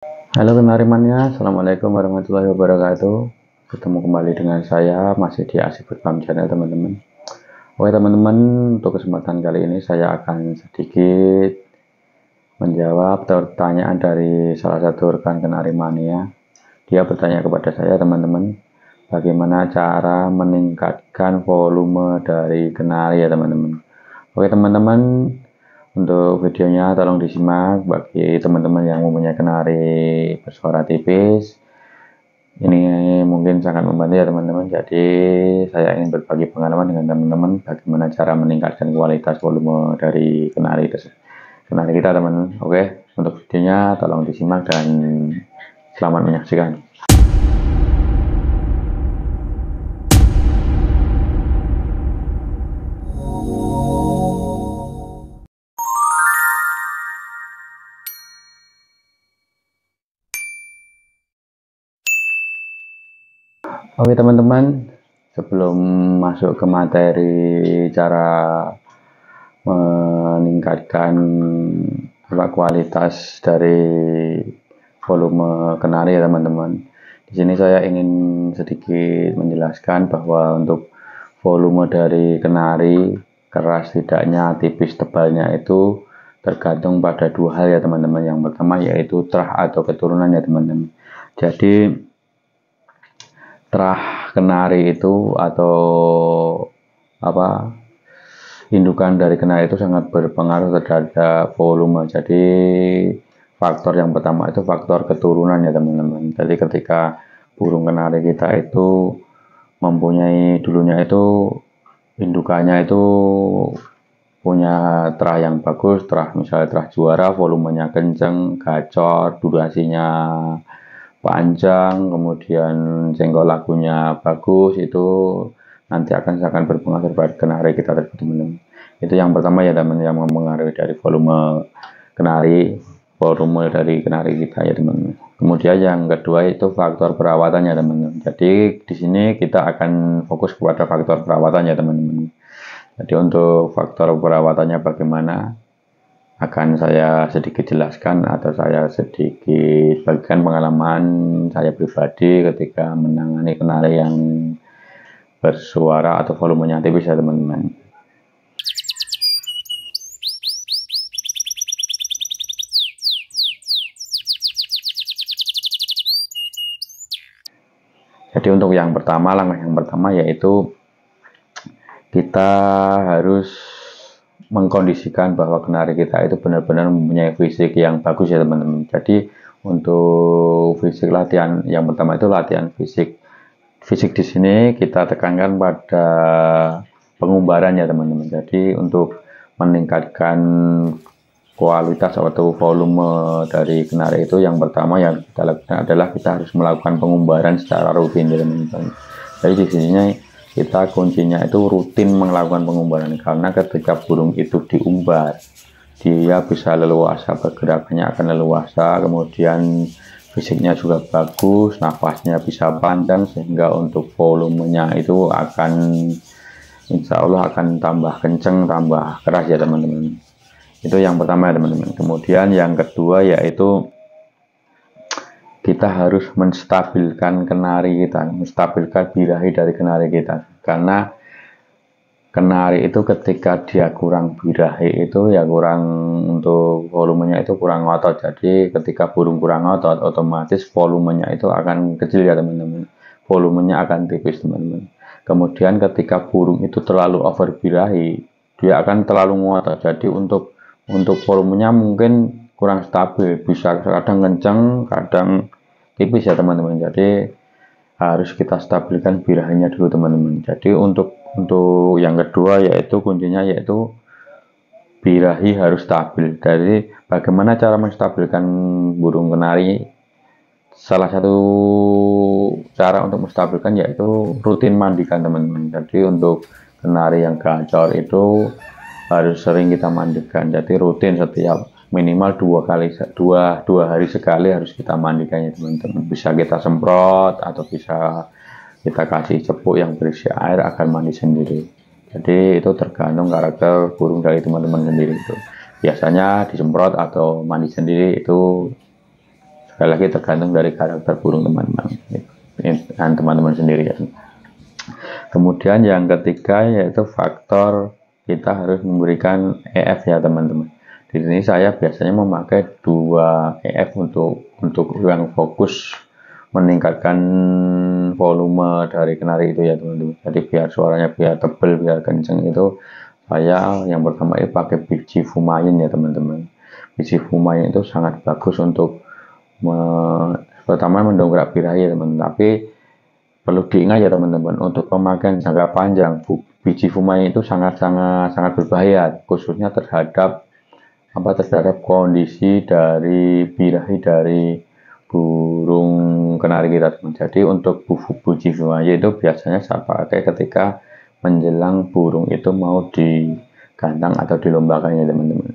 Halo Kenarimannya, Assalamualaikum warahmatullahi wabarakatuh. Ketemu kembali dengan saya, masih di Asik Berbam Channel teman-teman. Oke teman-teman, untuk kesempatan kali ini saya akan sedikit menjawab pertanyaan dari salah satu rekan Kenarimania. Dia bertanya kepada saya teman-teman, bagaimana cara meningkatkan volume dari kenari ya teman-teman. Oke teman-teman, untuk videonya tolong disimak bagi teman-teman yang mempunyai kenari bersuara tipis. Ini mungkin sangat membantu ya teman-teman. Jadi saya ingin berbagi pengalaman dengan teman-teman bagaimana cara meningkatkan kualitas volume dari kenari kita teman. Oke, untuk videonya tolong disimak dan selamat menyaksikan. Oke teman-teman, sebelum masuk ke materi cara meningkatkan kualitas dari volume kenari ya teman-teman. Di sini saya ingin sedikit menjelaskan bahwa untuk volume dari kenari, keras tidaknya, tipis tebalnya itu tergantung pada dua hal ya teman-teman. Yang pertama yaitu terah atau keturunan ya teman-teman. Jadi terah kenari itu atau indukan dari kenari itu sangat berpengaruh terhadap volume. Jadi faktor yang pertama itu faktor keturunan ya teman-teman. Jadi ketika burung kenari kita itu mempunyai dulunya itu indukannya itu punya terah yang bagus, terah misalnya terah juara, volumenya kenceng, gacor, durasinya panjang, kemudian senggol lagunya bagus, itu nanti akan berpengaruh pada kenari kita teman-teman. Itu yang pertama ya teman, yang mempengaruhi dari volume dari kenari kita ya teman-teman. Kemudian yang kedua itu faktor perawatannya teman-teman. Jadi di sini kita akan fokus kepada faktor perawatannya teman-teman. Jadi untuk faktor perawatannya bagaimana akan saya sedikit jelaskan atau saya sedikit bagikan pengalaman saya pribadi ketika menangani kenari yang bersuara atau volumenya tipis ya teman-teman. Jadi untuk langkah yang pertama yaitu kita harus mengkondisikan bahwa kenari kita itu benar-benar mempunyai fisik yang bagus ya teman-teman. Jadi untuk fisik latihan yang pertama itu latihan fisik. Fisik di sini kita tekankan pada pengumbaran ya teman-teman. Jadi untuk meningkatkan kualitas atau volume dari kenari itu yang pertama yang kita lakukan adalah kita harus melakukan pengumbaran secara rutin ya teman-teman. Jadi di sini kita kuncinya itu rutin melakukan pengumbaran, karena ketika burung itu diumbar dia bisa leluasa, pergerakannya akan leluasa, kemudian fisiknya juga bagus, nafasnya bisa panjang, sehingga untuk volumenya itu akan insya Allah akan tambah kenceng, tambah keras ya teman-teman. Itu yang pertama ya teman-teman. Kemudian yang kedua yaitu kita harus menstabilkan kenari kita, menstabilkan birahi dari kenari kita. Karena kenari itu ketika dia kurang birahi itu ya kurang, untuk volumenya itu kurang ngotot. Jadi ketika burung kurang ngotot, otomatis volumenya itu akan kecil ya teman-teman. Volumenya akan tipis teman-teman. Kemudian ketika burung itu terlalu over birahi, dia akan terlalu ngotot. Jadi untuk volumenya mungkin kurang stabil, bisa kadang kenceng, kadang tipis ya teman-teman. Jadi harus kita stabilkan birahinya dulu teman-teman. Jadi untuk yang kedua yaitu kuncinya yaitu birahi harus stabil. Jadi bagaimana cara menstabilkan burung kenari? Salah satu cara untuk menstabilkan yaitu rutin mandikan teman-teman. Jadi untuk kenari yang gacor itu harus sering kita mandikan. Jadi rutin setiap minimal dua hari sekali harus kita mandikan ya teman-teman. Bisa kita semprot atau bisa kita kasih cepuk yang berisi air akan mandi sendiri. Jadi itu tergantung karakter burung dari teman-teman sendiri itu. Biasanya disemprot atau mandi sendiri itu sekali lagi tergantung dari karakter burung teman-teman dan teman-teman sendiri ya. Kemudian yang ketiga yaitu faktor kita harus memberikan EF ya teman-teman. Di sini saya biasanya memakai 2 EF untuk yang fokus meningkatkan volume dari kenari itu ya teman-teman. Jadi biar suaranya biar tebal, biar kenceng itu saya yang pertama itu pakai biji fumain ya teman-teman. Biji fumain itu sangat bagus untuk pertama mendongkrak birahi ya teman-teman. Tapi perlu diingat ya teman-teman, untuk pemakaian jangka panjang biji fumain itu sangat berbahaya, khususnya terhadap kondisi dari birahi dari burung kenari kita teman. Jadi untuk biji fumain itu biasanya saya pakai ketika menjelang burung itu mau digantang atau dilombakan ya teman-teman.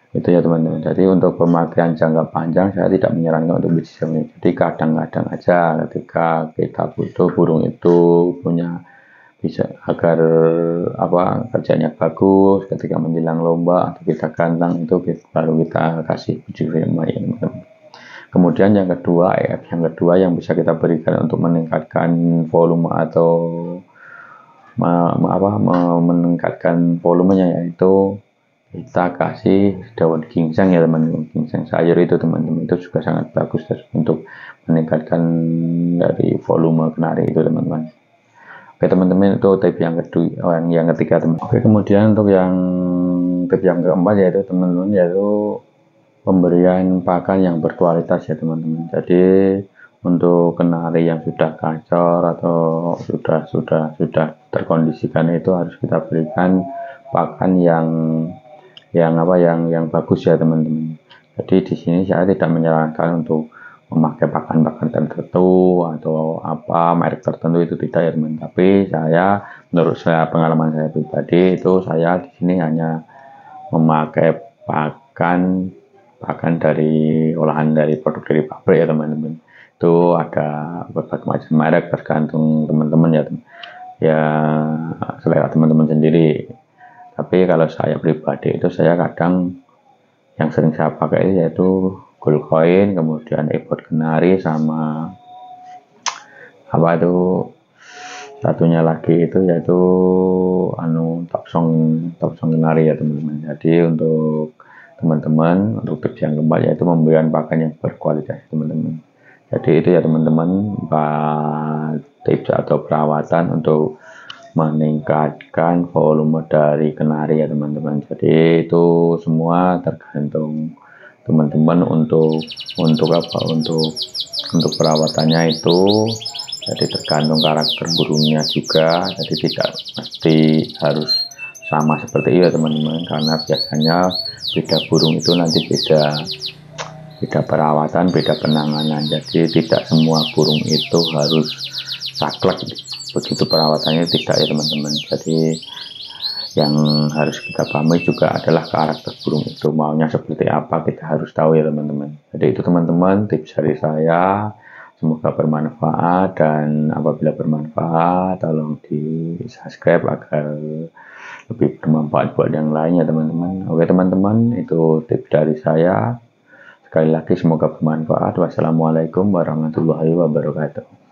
Itu ya teman-teman. Jadi untuk pemakaian jangka panjang saya tidak menyarankan untuk biji fumain. Jadi kadang-kadang aja ketika kita butuh burung itu punya bisa agar kerjanya bagus ketika menjelang lomba atau kita gantang itu baru kita kasih biji fumain ya teman-teman. Kemudian yang kedua yang bisa kita berikan untuk meningkatkan volume atau meningkatkan volumenya yaitu kita kasih daun ginseng ya teman-teman. Ginseng sayur itu teman-teman, itu juga sangat bagus untuk meningkatkan dari volume kenari itu teman-teman. Oke teman-teman, itu tip yang kedua, yang ketiga teman. Oke, kemudian untuk yang tip yang keempat yaitu teman-teman yaitu pemberian pakan yang berkualitas ya teman-teman. Jadi untuk kenari yang sudah gacor atau sudah terkondisikan itu harus kita berikan pakan yang bagus ya teman-teman. Jadi di sini saya tidak menyarankan untuk memakai pakan-pakan tertentu atau merek tertentu, itu tidak ya teman. Tapi menurut saya pengalaman saya pribadi itu saya di sini hanya memakai pakan dari olahan dari produk dari pabrik ya teman-teman. Itu ada berbagai macam merek tergantung teman-teman ya teman. Ya selera teman-teman sendiri. Tapi kalau saya pribadi itu saya kadang yang sering saya pakai yaitu Gold Coin, kemudian Ebot Kenari, sama satunya lagi itu yaitu Top Song Kenari ya teman-teman. Jadi untuk teman-teman untuk tips yang keempat yaitu memberikan pakan yang berkualitas teman-teman. Jadi itu ya teman-teman, tips atau perawatan untuk meningkatkan volume dari kenari ya teman-teman. Jadi itu semua tergantung teman-teman untuk perawatannya itu. Jadi tergantung karakter burungnya juga. Jadi tidak mesti harus sama seperti itu ya teman-teman, karena biasanya beda burung itu nanti beda perawatan, beda penanganan. Jadi tidak semua burung itu harus saklek begitu perawatannya, tidak ya teman-teman. Jadi yang harus kita pahami juga adalah karakter burung itu maunya seperti apa, kita harus tahu ya teman-teman. Jadi itu teman-teman tips dari saya, semoga bermanfaat, dan apabila bermanfaat tolong di subscribe agar lebih bermanfaat buat yang lain ya teman-teman. Oke teman-teman, itu tips dari saya. Sekali lagi semoga bermanfaat. Wassalamualaikum warahmatullahi wabarakatuh.